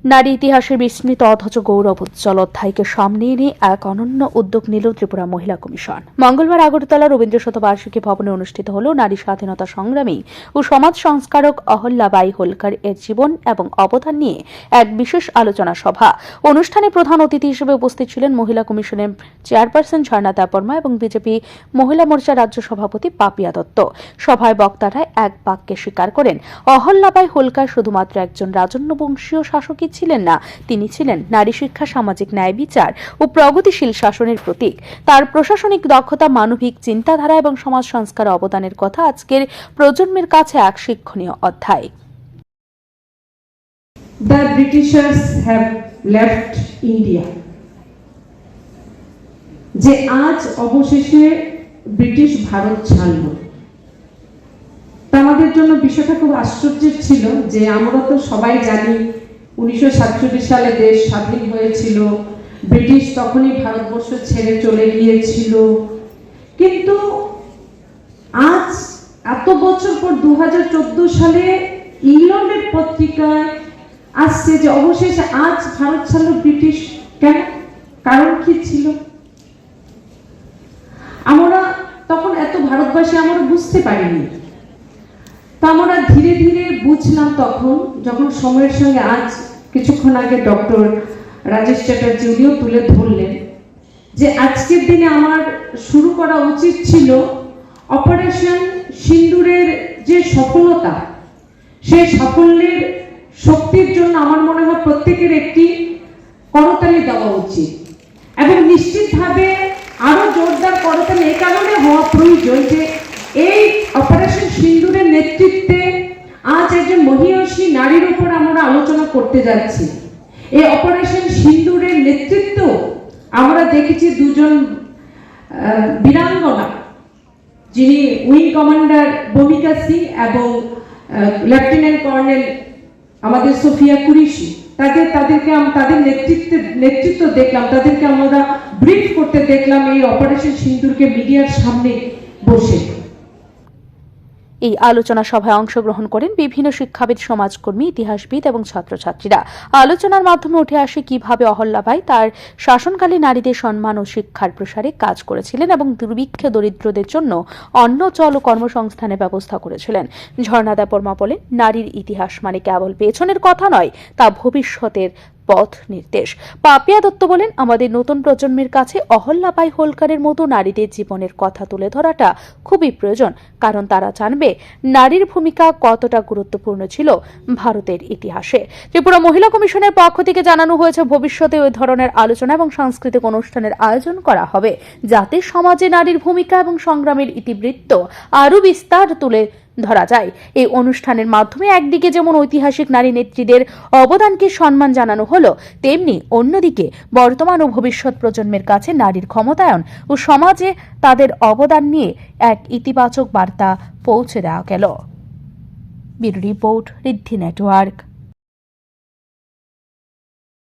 নারী ইতিহাসের বিস্মৃত অথচ গৌরব উজ্জ্বল অধ্যায়কে সামনে এনে এক অনন্য উদ্যোগ নিল ত্রিপুরা মহিলা কমিশন। মঙ্গলবার আগরতলা রবীন্দ্র শতবার্ষিকী ভবনে অনুষ্ঠিত হল নারী স্বাধীনতা সংগ্রামী ও সমাজ সংস্কারক অহল্যাবাই হোলকার এর জীবন এবং অবদান নিয়ে এক বিশেষ আলোচনা সভা। অনুষ্ঠানে প্রধান অতিথি হিসেবে উপস্থিত ছিলেন মহিলা কমিশনের চেয়ারপারসন ঝর্ণা দেববর্মা এবং বিজেপি মহিলা মোর্চা রাজ্য সভাপতি পাপিয়া দত্ত। সভায় বক্তারা এক বাক্যে স্বীকার করেন, অহল্যাবাই হোলকার শুধুমাত্র একজন রাজন্যবংশীয় শাসকই ছিলেন না, তিনি ছিলেন নারী শিক্ষা, সামাজিক ন্যায় বিচার ও প্রগতিশীল শাসনের প্রতীক। তার প্রশাসনিক দক্ষতা, মানবিক চিন্তাধারা এবং সমাজ সংস্কার অবদানের কথা আজকের প্রজন্মের কাছে এক শিক্ষণীয় অধ্যায়। The Britishers have left India. যে আজ অবশেষে ব্রিটিশ ভারত ছাড়ল, আমাদের জন্য বিষয়টা খুব আশ্চর্যের ছিল যে আমরা তো সবাই জানি 1947 সালে দেশ স্বাধীন হয়েছিল, ব্রিটিশ তখনই ভারতবর্ষ ছেড়ে চলে গিয়েছিল। কিন্তু আজ এত বছর পর 2014 সালে ইংল্যান্ডের পত্রিকায় আসছে যে অবশেষে আজ ভারত ছাড়ল ব্রিটিশ। কেন? কারণ কি ছিল? আমরা তখন এত ভারতবাসী আমরা বুঝতে পারিনি। তা আমরা ধীরে ধীরে বুঝলাম তখন, যখন সময়ের সঙ্গে আজ কিছুক্ষণ আগে ডক্টর রাজেশ চ্যাটার্জি উনিও তুলে ধরলেন যে আজকের দিনে আমার শুরু করা উচিত ছিল অপারেশন সিন্দুরের যে সফলতা, সেই সাফল্যের শক্তির জন্য আমার মনে হয় প্রত্যেকের একটি করতালি দেওয়া উচিত এবং নিশ্চিতভাবে আরো জোরদার করতালি এই কারণে হওয়া প্রয়োজন যে এই অপারেশন সিন্দুরের নেতৃত্বে আজ একজন মহিয়সী নারীর উপর আমরা আলোচনা করতে যাচ্ছি। এই অপারেশন সিন্দুরের নেতৃত্ব আমরা দেখেছি দুজন বীরাঙ্গনা, যিনি উইং কমান্ডার ভূমিকা সিং এবং লেফটেন্যান্ট কর্নেল আমাদের সোফিয়া কুরেশি। তাদের নেতৃত্ব দেখলাম, তাদেরকে আমরা ব্রিফ করতে দেখলাম এই অপারেশন সিন্দুরকে মিডিয়ার সামনে বসে। এই আলোচনা সভায় অংশগ্রহণ করেন বিভিন্ন শিক্ষাবিদ, সমাজকর্মী, ইতিহাসবিদ এবং ছাত্রছাত্রীরা। আলোচনার মাধ্যমে উঠে আসে কিভাবে অহল্যাবাই তার শাসনকালে নারীদের সম্মান ও শিক্ষার প্রসারে কাজ করেছিলেন এবং দুর্ভিক্ষে দরিদ্রদের জন্য অন্ন, জল ও কর্মসংস্থানের ব্যবস্থা করেছিলেন। ঝর্ণা দেববর্মা বলেন, নারীর ইতিহাস মানে কেবল পেছনের কথা নয়, তা ভবিষ্যতের পথ নির্দেশ। পাপিয়া দত্ত বলেন, আমাদের নতুন প্রজন্মের কাছে অহল্যাবাই হোলকারের মতো নারীদের জীবনের কথা তুলে ধরাটা খুবই প্রয়োজন, কারণ তারা জানবে নারীর ভূমিকা কতটা গুরুত্বপূর্ণ ছিল ভারতের ইতিহাসে। ত্রিপুরা মহিলা কমিশনের পক্ষ থেকে জানানো হয়েছে, ভবিষ্যতে ওই ধরনের আলোচনা এবং সাংস্কৃতিক অনুষ্ঠানের আয়োজন করা হবে, যাতে সমাজে নারীর ভূমিকা এবং সংগ্রামের ইতিবৃত্ত আরও বিস্তার তুলে ধরা যায়। এই অনুষ্ঠানের মাধ্যমে একদিকে যেমন ঐতিহাসিক নারী নেত্রীদের অবদানকে সম্মান জানানো হলো, তেমনি অন্যদিকে বর্তমান ও ভবিষ্যৎ প্রজন্মের কাছে নারীর ক্ষমতায়ন ও সমাজে তাদের অবদান নিয়ে এক ইতিবাচক বার্তা পৌঁছে দেওয়া গেল। ব্যুরো রিপোর্ট, ঋদ্ধি নেটওয়ার্ক।